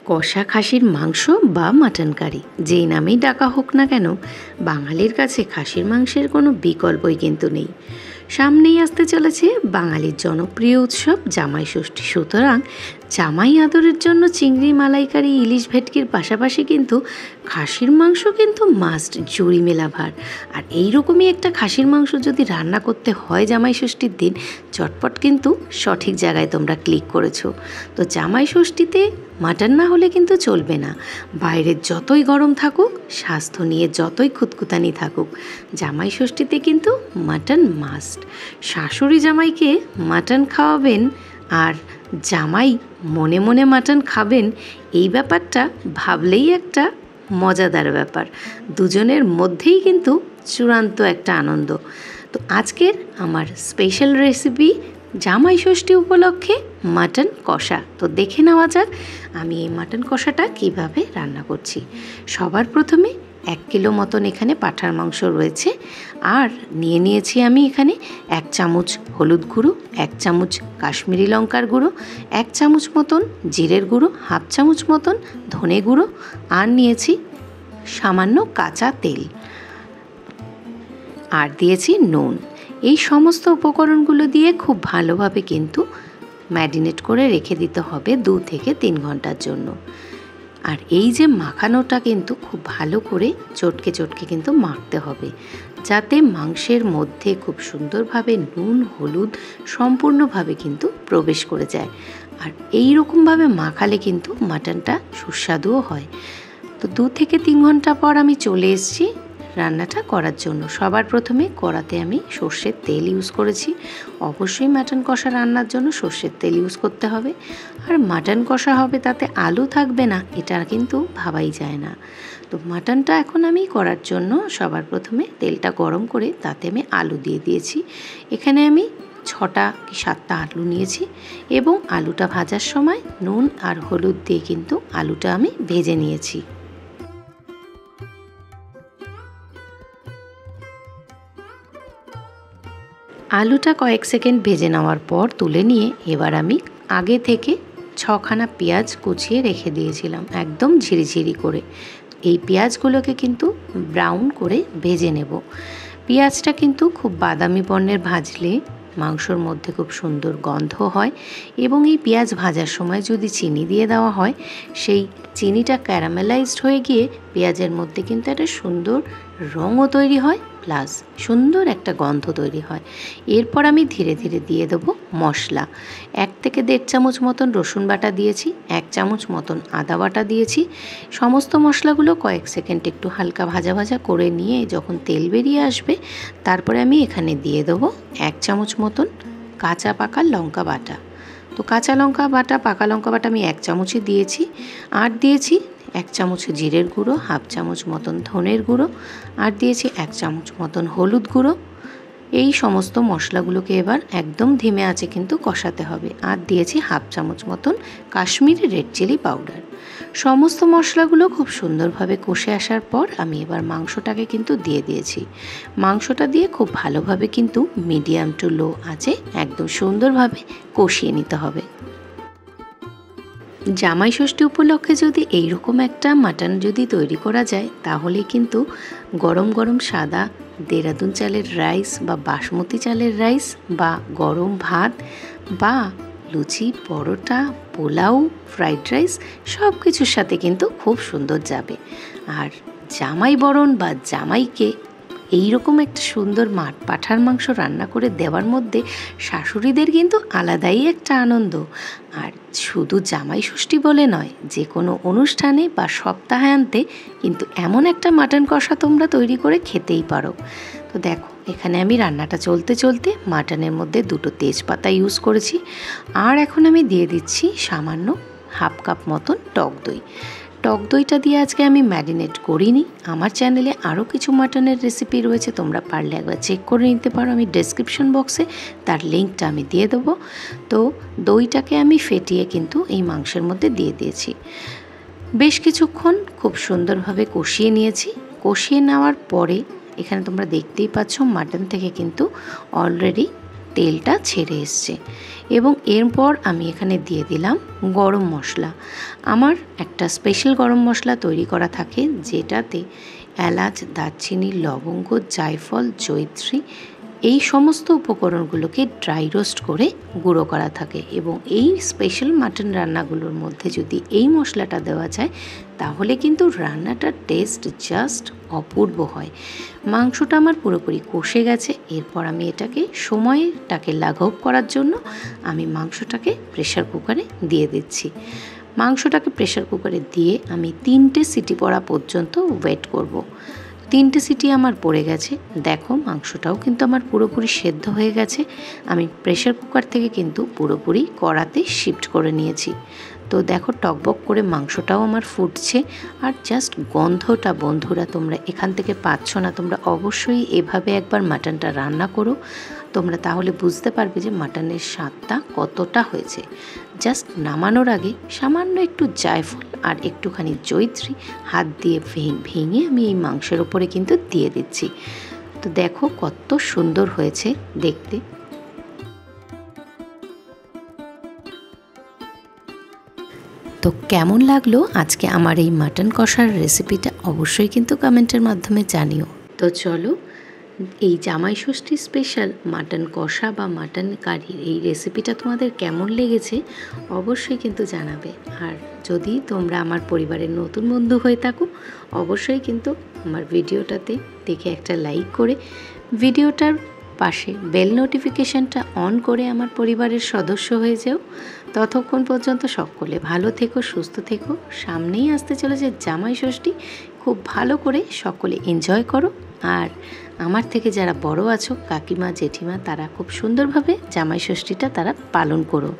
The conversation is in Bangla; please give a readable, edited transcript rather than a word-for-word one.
কষা খাসির মাংস বা মাটন কারি যেই নামেই ডাকা হোক না কেন, বাঙালির কাছে খাসির মাংসের কোনো বিকল্পই কিন্তু নেই। সামনেই আসতে চলেছে বাঙালির জনপ্রিয় উৎসব জামাই ষষ্ঠী। সুতরাং জামাই আদরের জন্য চিংড়ি মালাইকারি ইলিশ ভেটকির পাশাপাশি কিন্তু খাসির মাংস কিন্তু মাস্ট, জুড়ি মেলা ভার। আর এইরকমই একটা খাসির মাংস যদি রান্না করতে হয় জামাই ষষ্ঠীর দিন, চটপট কিন্তু সঠিক জায়গায় তোমরা ক্লিক করেছো। তো জামাই ষষ্ঠীতে মাটন না হলে কিন্তু চলবে না। বাইরের যতই গরম থাকুক, স্বাস্থ্য নিয়ে যতই খুঁতখুতানি থাকুক, জামাই ষষ্ঠীতে কিন্তু মাটন মাস্ট। শাশুড়ি জামাইকে মাটন খাওয়াবেন আর জামাই মনে মনে মাটন খাবেন, এই ব্যাপারটা ভাবলেই একটা মজাদার ব্যাপার। দুজনের মধ্যেই কিন্তু চূড়ান্ত একটা আনন্দ। তো আজকের আমার স্পেশাল রেসিপি জামাই ষষ্ঠী উপলক্ষে মাটন কষা। তো দেখে নেওয়া যাক আমি এই মাটন কষাটা কিভাবে রান্না করছি। সবার প্রথমে 1 কিলো মতন এখানে পাঁঠার মাংস রয়েছে। আর নিয়েছি আমি এখানে 1 চামচ হলুদ গুঁড়ো, 1 চামচ কাশ্মীরি লঙ্কার গুঁড়ো, 1 চামচ মতন জিরের গুঁড়ো, 1/2 চামচ মতন ধনে গুঁড়ো, আর নিয়েছি সামান্য কাঁচা তেল, আর দিয়েছি নুন। এই সমস্ত উপকরণগুলো দিয়ে খুব ভালোভাবে কিন্তু ম্যারিনেট করে রেখে দিতে হবে 2 থেকে 3 ঘন্টার জন্য। আর এই যে মাখানোটা কিন্তু খুব ভালো করে চটকে চটকে কিন্তু মাখতে হবে, যাতে মাংসের মধ্যে খুব সুন্দরভাবে নুন হলুদ সম্পূর্ণভাবে কিন্তু প্রবেশ করে যায়। আর এই রকমভাবে মাখালে কিন্তু মাটনটা সুস্বাদুও হয়। তো 2 থেকে 3 ঘন্টা পর আমি চলে এসেছি রান্নাটা করার জন্য। সবার প্রথমে কড়াতে আমি সর্ষের তেল ইউজ করেছি। অবশ্যই মাটন কষা রান্নার জন্য সর্ষের তেল ইউজ করতে হবে। আর মাটন কষা হবে তাতে আলু থাকবে না, এটা কিন্তু ভাবাই যায় না। তো মাটনটা এখন আমি করার জন্য সবার প্রথমে তেলটা গরম করে তাতে আমি আলু দিয়ে দিয়েছি। এখানে আমি 6টা কি 7টা আলু নিয়েছি এবং আলুটা ভাজার সময় নুন আর হলুদ দিয়ে কিন্তু আলুটা আমি ভেজে নিয়েছি। আলুটা কয়েক সেকেন্ড ভেজে নেওয়ার পর তুলে নিয়ে এবার আমি আগে থেকে 6খানা পেঁয়াজ কুচিয়ে রেখে দিয়েছিলাম একদম ঝিরিঝিরি করে। এই পেঁয়াজগুলোকে কিন্তু ব্রাউন করে ভেজে নেব। পেঁয়াজটা কিন্তু খুব বাদামি বর্ণের ভাজলে মাংসর মধ্যে খুব সুন্দর গন্ধ হয়, এবং এই পেঁয়াজ ভাজার সময় যদি চিনি দিয়ে দেওয়া হয়, সেই চিনিটা ক্যারামেলাইজড হয়ে গিয়ে পেঁয়াজের মধ্যে কিন্তু একটা সুন্দর রঙও তৈরি হয়, প্লাস সুন্দর একটা গন্ধ তৈরি হয়। এরপর আমি ধীরে ধীরে দিয়ে দেবো মশলা। 1 থেকে 1.5 চামচ মতন রসুন বাটা দিয়েছি, 1 চামচ মতন আদা বাটা দিয়েছি। সমস্ত মশলাগুলো কয়েক সেকেন্ড একটু হালকা ভাজা ভাজা করে নিয়ে যখন তেল বেরিয়ে আসবে, তারপরে আমি এখানে দিয়ে দেবো 1 চামচ মতন কাঁচা পাকা লঙ্কা বাটা। তো কাঁচা লঙ্কা বাটা পাকা লঙ্কা বাটা আমি 1 চামচই দিয়েছি। আর দিয়েছি 1 চামচ জিরের গুঁড়ো, 1/2 চামচ মতন ধনের গুঁড়ো, আর দিয়েছি 1 চামচ মতন হলুদ গুঁড়ো। এই সমস্ত মশলাগুলোকে এবার একদম ধিমে আঁচে কিন্তু কষাতে হবে। আর দিয়েছি 1/2 চামচ মতন কাশ্মীরি রেড চিলি পাউডার। সমস্ত মশলাগুলো খুব সুন্দরভাবে কষে আসার পর আমি এবার মাংসটাকে কিন্তু দিয়ে দিয়েছি। মাংসটা দিয়ে খুব ভালোভাবে কিন্তু মিডিয়াম টু লো আঁচে একদম সুন্দরভাবে কষিয়ে নিতে হবে। জামাই ষষ্ঠী উপলক্ষে যদি এইরকম একটা মাটন যদি তৈরি করা যায়, তাহলে কিন্তু গরম গরম সাদা দেরাদুন চালের রাইস বা বাসমতি চালের রাইস বা গরম ভাত বা লুচি পরোটা পোলাও ফ্রাইড রাইস সব কিছুর সাথে কিন্তু খুব সুন্দর যাবে। আর জামাই বরণ বা জামাইকে এইরকম একটা সুন্দর পাঁঠার মাংস রান্না করে দেওয়ার মধ্যে শাশুড়িদের কিন্তু আলাদাই একটা আনন্দ। আর শুধু জামাই ষষ্ঠী বলে নয়, যে কোনো অনুষ্ঠানে বা সপ্তাহান্তে কিন্তু এমন একটা মাটন কষা তোমরা তৈরি করে খেতেই পারো। তো দেখো এখানে আমি রান্নাটা চলতে চলতে মাটনের মধ্যে 2টো তেজপাতা ইউজ করেছি। আর এখন আমি দিয়ে দিচ্ছি সামান্য 1/2 কাপ মতন টক দই। টক দইটা দিয়ে আজকে আমি ম্যারিনেট করিনি। আমার চ্যানেলে আরও কিছু মাটনের রেসিপি রয়েছে, তোমরা পারলে একবার চেক করে নিতে পারো। আমি ডেসক্রিপশন বক্সে তার লিঙ্কটা আমি দিয়ে দেবো। তো দইটাকে আমি ফেটিয়ে কিন্তু এই মাংসের মধ্যে দিয়ে দিয়েছি। বেশ কিছুক্ষণ খুব সুন্দরভাবে কষিয়ে নিয়েছি। কষিয়ে নেওয়ার পরে এখানে তোমরা দেখতেই পাচ্ছ মাটন থেকে কিন্তু অলরেডি তেলটা ছেড়ে এসছে। এবং এরপর আমি এখানে দিয়ে দিলাম গরম মশলা। আমার একটা স্পেশাল গরম মশলা তৈরি করা থাকে, যেটাতে এলাচ, দারচিনি, লবঙ্গ, জায়ফল, জয়িত্রী এই সমস্ত উপকরণগুলোকে ড্রাই রোস্ট করে গুঁড়ো করা থাকে। এবং এই স্পেশাল মাটন রান্নাগুলোর মধ্যে যদি এই মশলাটা দেওয়া যায় তাহলে কিন্তু রান্নাটার টেস্ট জাস্ট অপূর্ব হয়। মাংসটা আমার পুরোপুরি কষে গেছে। এরপর আমি সময়টাকে লাঘব করার জন্য আমি মাংসটাকে প্রেশার কুকারে দিয়ে দিচ্ছি। মাংসটাকে প্রেশার কুকারে দিয়ে আমি 3টে সিটি পড়া পর্যন্ত ওয়েট করব। 3টে সিটি আমার পড়ে গেছে। দেখো মাংসটাও কিন্তু আমার পুরোপুরি সেদ্ধ হয়ে গেছে। আমি প্রেশার কুকার থেকে কিন্তু পুরোপুরি কড়াতে শিফট করে নিয়েছি। তো দেখো টকবক করে মাংসটাও আমার ফুটছে। আর জাস্ট গন্ধটা বন্ধুরা তোমরা এখান থেকে পাচ্ছ না। তোমরা অবশ্যই এভাবে একবার মাটনটা রান্না করো, তোমরা তাহলে বুঝতে পারবে যে মাটনের স্বাদটা কতটা হয়েছে। জাস্ট নামানোর আগে সামান্য একটু জায়ফল আর একটুখানি জয়িত্রী হাত দিয়ে ভেঙে আমি এই মাংসের ওপরে কিন্তু দিয়ে দিচ্ছি। তো দেখো কত সুন্দর হয়েছে দেখতে। তো কেমন লাগলো আজকে আমার এই মাটন কষার রেসিপিটা অবশ্যই কিন্তু কমেন্টের মাধ্যমে জানিও। তো চলো, এই জামাই ষষ্ঠী স্পেশাল মাটন কষা বা মাটন কারির এই রেসিপিটা তোমাদের কেমন লেগেছে অবশ্যই কিন্তু জানাবে। আর যদি তোমরা আমার পরিবারের নতুন বন্ধু হয়ে থাকো অবশ্যই কিন্তু আমার ভিডিওটাতে দেখে একটা লাইক করে ভিডিওটার পাশে বেল নোটিফিকেশানটা অন করে আমার পরিবারের সদস্য হয়ে যাও। ততক্ষণ পর্যন্ত সকলে ভালো থেকো, সুস্থ থেকো। সামনেই আসতে চলেছে জামাই ষষ্ঠী, খুব ভালো করে সকলে এনজয় করো। আর আমার থেকে যারা বড় আছো কাকিমা, জেঠিমা, তারা খুব সুন্দরভাবে জামাই ষষ্ঠীটা তারা পালন করো।